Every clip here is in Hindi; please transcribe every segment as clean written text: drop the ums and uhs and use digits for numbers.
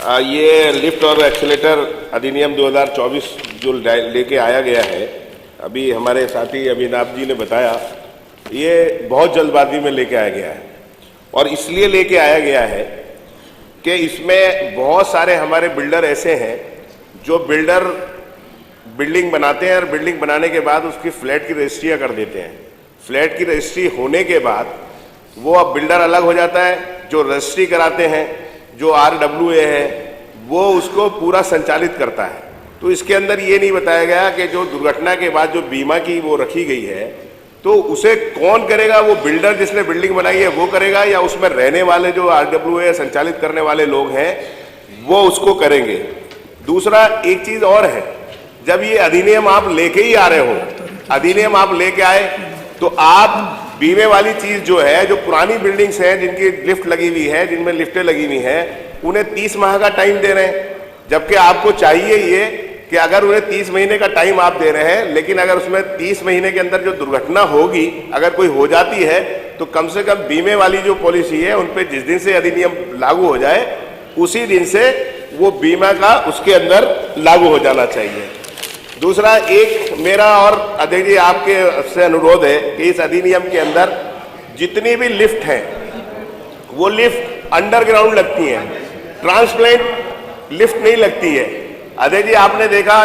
ये लिफ्ट और एक्सीलेटर अधिनियम 2024 जो लेके आया गया है, अभी हमारे साथी अभिनाभ जी ने बताया, ये बहुत जल्दबाजी में लेके आया गया है। और इसलिए लेके आया गया है कि इसमें बहुत सारे हमारे बिल्डर ऐसे हैं जो बिल्डिंग बनाते हैं और बिल्डिंग बनाने के बाद उसकी फ्लैट की रजिस्ट्रियाँ कर देते हैं। फ्लैट की रजिस्ट्री होने के बाद वो अब बिल्डर अलग हो जाता है, जो रजिस्ट्री कराते हैं, जो RWA है, वो उसको पूरा संचालित करता है। तो इसके अंदर ये नहीं बताया गया कि जो दुर्घटना के बाद जो बीमा की वो रखी गई है, तो उसे कौन करेगा? वो बिल्डर जिसने बिल्डिंग बनाई है वो करेगा, या उसमें रहने वाले जो RWA संचालित करने वाले लोग हैं वो उसको करेंगे। दूसरा एक चीज और है, जब ये अधिनियम आप लेके ही आ रहे हो, अधिनियम आप लेके आए तो आप बीमे वाली चीज जो है, जो पुरानी बिल्डिंग्स हैं जिनकी लिफ्ट लगी हुई है, जिनमें लिफ्टें लगी हुई हैं, उन्हें 30 माह का टाइम दे रहे हैं। जबकि आपको चाहिए ये कि अगर उन्हें 30 महीने का टाइम आप दे रहे हैं, लेकिन अगर उसमें 30 महीने के अंदर जो दुर्घटना होगी, अगर कोई हो जाती है, तो कम से कम बीमे वाली जो पॉलिसी है उन पर जिस दिन से अधिनियम लागू हो जाए उसी दिन से वो बीमा का उसके अंदर लागू हो जाना चाहिए। दूसरा एक मेरा और अध्यक्ष जी आपके से अनुरोध है कि इस अधिनियम के अंदर जितनी भी लिफ्ट हैं वो लिफ्ट अंडरग्राउंड लगती हैं, ट्रांसप्लेंट लिफ्ट नहीं लगती है। अध्यक्ष जी आपने देखा,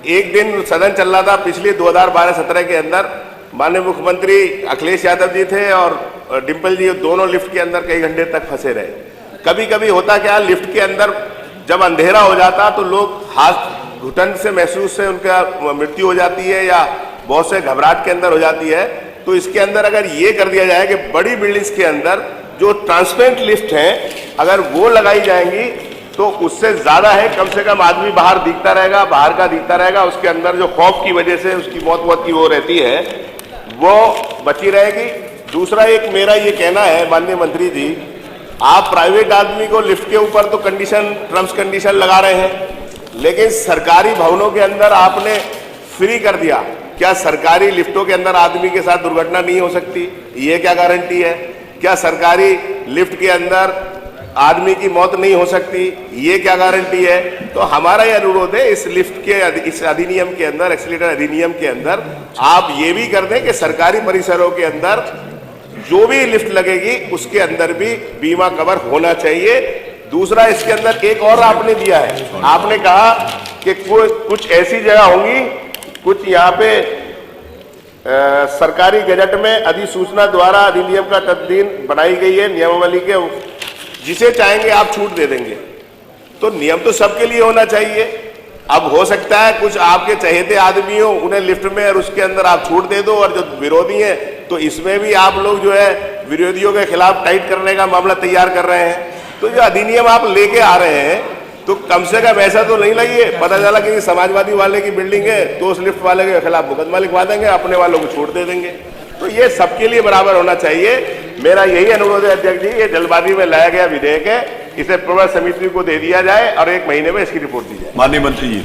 एक दिन सदन चल रहा था पिछले 2012-17 के अंदर, माननीय मुख्यमंत्री अखिलेश यादव जी थे और डिम्पल जी, दोनों लिफ्ट के अंदर कई घंटे तक फंसे रहे। कभी कभी होता क्या, लिफ्ट के अंदर जब अंधेरा हो जाता तो लोग हाथ घुटन से महसूस से उनका मृत्यु हो जाती है या बहुत से घबराहट के अंदर हो जाती है। तो इसके अंदर अगर ये कर दिया जाए कि बड़ी बिल्डिंग्स के अंदर जो ट्रांसपेरेंट लिफ्ट हैं अगर वो लगाई जाएंगी तो उससे ज्यादा है, कम से कम आदमी बाहर दिखता रहेगा, बाहर का दिखता रहेगा, उसके अंदर जो खौफ की वजह से उसकी मौत की वो रहती है वो बची रहेगी। दूसरा एक मेरा ये कहना है माननीय मंत्री जी, आप प्राइवेट आदमी को लिफ्ट के ऊपर तो टर्म्स कंडीशन लगा रहे हैं, लेकिन सरकारी भवनों के अंदर आपने फ्री कर दिया। क्या सरकारी लिफ्टों के अंदर आदमी के साथ दुर्घटना नहीं हो सकती? ये क्या गारंटी है? क्या सरकारी लिफ्ट के अंदर आदमी की मौत नहीं हो सकती? ये क्या गारंटी है? तो हमारा यह अनुरोध है, इस लिफ्ट के इस अधिनियम के अंदर, एक्सीलेटर अधिनियम के अंदर आप ये भी कर दें कि सरकारी परिसरों के अंदर जो भी लिफ्ट लगेगी उसके अंदर भी बीमा कवर होना चाहिए। दूसरा इसके अंदर एक और आपने दिया है, आपने कहा कि कुछ ऐसी जगह होंगी, कुछ यहाँ पे सरकारी गजट में अधिसूचना द्वारा अधिनियम का तददीन बनाई गई है नियमावली के, जिसे चाहेंगे आप छूट दे देंगे। तो नियम तो सबके लिए होना चाहिए। अब हो सकता है कुछ आपके चहेते आदमी हो, उन्हें लिफ्ट में और उसके अंदर आप छूट दे दो, और जो विरोधी हैं तो इसमें भी आप लोग जो है विरोधियों के खिलाफ टाइट करने का मामला तैयार कर रहे हैं। तो जो अधिनियम आप लेके आ रहे हैं तो कम से कम ऐसा तो नहीं लगिए पता चला कि समाजवादी वाले की बिल्डिंग है तो उस लिफ्ट वाले के खिलाफ मुकदमा लिखवा देंगे, अपने वालों को छूट दे देंगे। तो ये सबके लिए बराबर होना चाहिए। मेरा यही अनुरोध है अध्यक्ष जी, ये जल्दबाजी में लाया गया विधेयक है, इसे प्रवर समिति को दे दिया जाए और 1 महीने में इसकी रिपोर्ट दी जाए। माननीय मंत्री जी।